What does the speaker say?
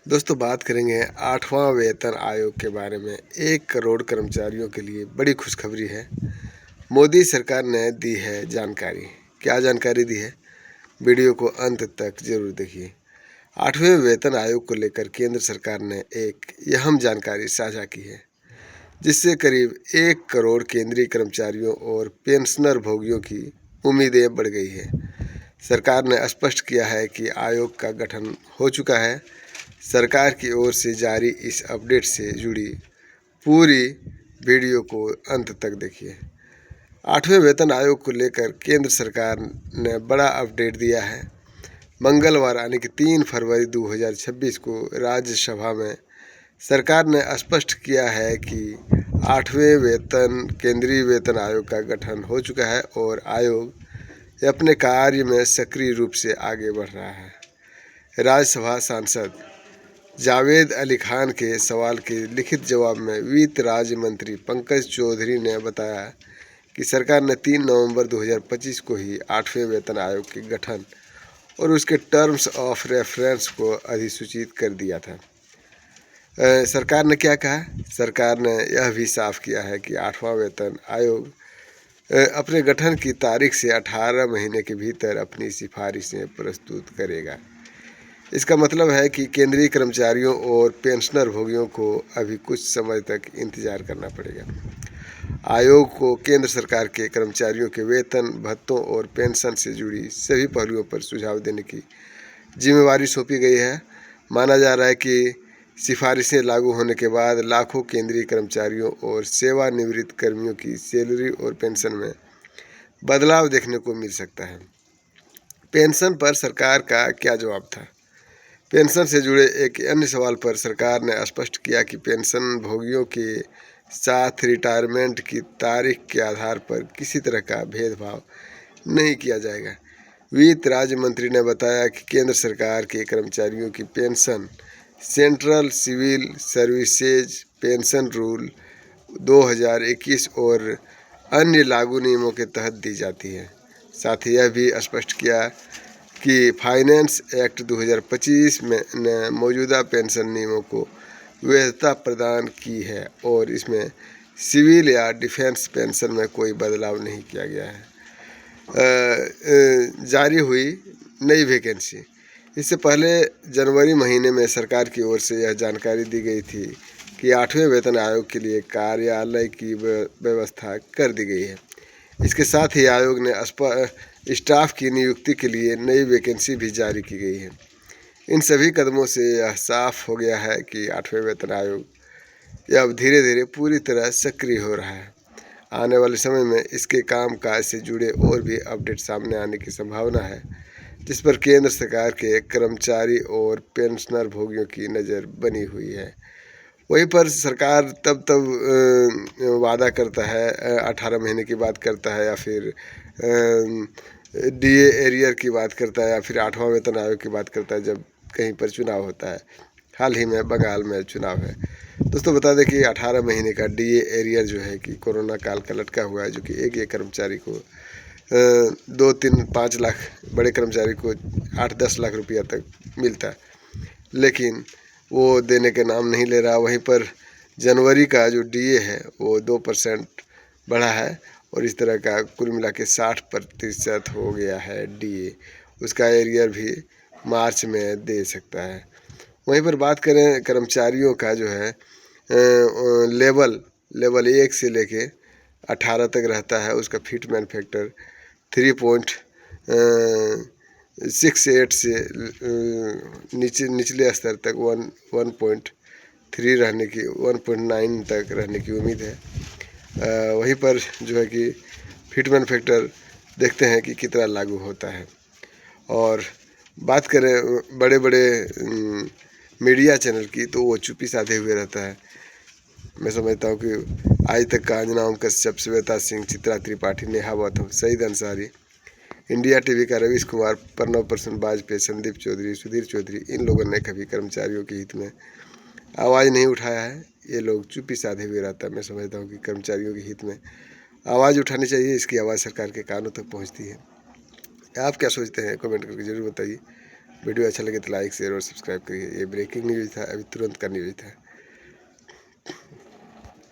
दोस्तों बात करेंगे 8वां वेतन आयोग के बारे में। 1 करोड़ कर्मचारियों के लिए बड़ी खुशखबरी है। मोदी सरकार ने दी है जानकारी। क्या जानकारी दी है? वीडियो को अंत तक जरूर देखिए। 8वें वेतन आयोग को लेकर केंद्र सरकार ने एक अहम जानकारी साझा की है, जिससे करीब 1 करोड़ केंद्रीय कर्मचारियों और पेंशनर भोगियों की उम्मीदें बढ़ गई है। सरकार ने स्पष्ट किया है कि आयोग का गठन हो चुका है। सरकार की ओर से जारी इस अपडेट से जुड़ी पूरी वीडियो को अंत तक देखिए। 8वें वेतन आयोग को लेकर केंद्र सरकार ने बड़ा अपडेट दिया है। मंगलवार यानी कि 3 फरवरी 2026 को राज्यसभा में सरकार ने स्पष्ट किया है कि 8वें केंद्रीय वेतन आयोग का गठन हो चुका है और आयोग अपने कार्य में सक्रिय रूप से आगे बढ़ रहा है। राज्यसभा सांसद जावेद अली खान के सवाल के लिखित जवाब में वित्त राज्य मंत्री पंकज चौधरी ने बताया कि सरकार ने 3 नवंबर 2025 को ही 8वें वेतन आयोग के गठन और उसके टर्म्स ऑफ रेफरेंस को अधिसूचित कर दिया था। सरकार ने क्या कहा? सरकार ने यह भी साफ किया है कि 8वां वेतन आयोग अपने गठन की तारीख से 18 महीने के भीतर अपनी सिफारिशें प्रस्तुत करेगा। इसका मतलब है कि केंद्रीय कर्मचारियों और पेंशनर भोगियों को अभी कुछ समय तक इंतजार करना पड़ेगा। आयोग को केंद्र सरकार के कर्मचारियों के वेतन, भत्तों और पेंशन से जुड़ी सभी पहलुओं पर सुझाव देने की जिम्मेवारी सौंपी गई है। माना जा रहा है कि सिफारिशें लागू होने के बाद लाखों केंद्रीय कर्मचारियों और सेवानिवृत्त कर्मियों की सैलरी और पेंशन में बदलाव देखने को मिल सकता है। पेंशन पर सरकार का क्या जवाब था? पेंशन से जुड़े एक अन्य सवाल पर सरकार ने स्पष्ट किया कि पेंशन भोगियों के साथ रिटायरमेंट की तारीख के आधार पर किसी तरह का भेदभाव नहीं किया जाएगा। वित्त राज्य मंत्री ने बताया कि केंद्र सरकार के कर्मचारियों की pension central civil services pension rule 2021 और अन्य लागू नियमों के तहत दी जाती है। साथ ही यह भी स्पष्ट किया कि फाइनेंस एक्ट 2025 में ने मौजूदा पेंशन नियमों को वैधता प्रदान की है और इसमें सिविल या डिफेंस पेंशन में कोई बदलाव नहीं किया गया है। जारी हुई नई वैकेंसी। इससे पहले जनवरी महीने में सरकार की ओर से यह जानकारी दी गई थी कि 8वें वेतन आयोग के लिए कार्यालय की व्यवस्था कर दी गई है। इसके साथ ही आयोग ने स्टाफ की नियुक्ति के लिए नई वैकेंसी भी जारी की गई है। इन सभी कदमों से यह साफ हो गया है कि 8वें वेतन आयोग अब धीरे धीरे पूरी तरह सक्रिय हो रहा है। आने वाले समय में इसके कामकाज से जुड़े और भी अपडेट सामने आने की संभावना है, जिस पर केंद्र सरकार के कर्मचारी और पेंशनर भोगियों की नज़र बनी हुई है। वहीं पर सरकार तब वादा करता है, 18 महीने की बात करता है, या फिर डीए एरियर की बात करता है, या फिर 8वां वेतन आयोग की बात करता है जब कहीं पर चुनाव होता है। हाल ही में बंगाल में चुनाव है। दोस्तों बता दें कि 18 महीने का डीए एरियर जो है कि कोरोना काल का लटका हुआ है, जो कि एक कर्मचारी को 2, 3, 5 लाख, बड़े कर्मचारी को 8-10 लाख रुपया तक मिलता है, लेकिन वो देने के नाम नहीं ले रहा। वहीं पर जनवरी का जो डीए है वो 2% बढ़ा है और इस तरह का कुल मिला के 60% हो गया है डीए। उसका एरियर भी मार्च में दे सकता है। वहीं पर बात करें कर्मचारियों का जो है लेवल 1 से लेके 18 तक रहता है। उसका फिटमैन फैक्टर 3.68 से निचले स्तर तक 1.3 रहने की 1.9 तक रहने की उम्मीद है। वहीं पर जो है कि फिटमैन फैक्टर देखते हैं कि कितना लागू होता है। और बात करें बड़े बड़े मीडिया चैनल की, तो वो चुप्पी साधे हुए रहता है। मैं समझता हूँ कि आज तक का अंजना ओम कश्यप, श्वेता सिंह, चित्रा त्रिपाठी, नेहा गौतम, सईद अंसारी, इंडिया टीवी का रवीश कुमार, प्रणव प्रसून वाजपेयी, संदीप चौधरी, सुधीर चौधरी, इन लोगों ने कभी कर्मचारियों के हित में आवाज़ नहीं उठाया है। ये लोग चुप्पी साधे हुए रहता है। मैं समझता हूँ कि कर्मचारियों के हित में आवाज़ उठानी चाहिए। इसकी आवाज़ सरकार के कानों तक पहुँचती है। आप क्या सोचते हैं? कमेंट करके जरूर बताइए। वीडियो अच्छा लगे तो लाइक शेयर और सब्सक्राइब करिए। ये ब्रेकिंग न्यूज़ था, अभी तुरंत का न्यूज़ था।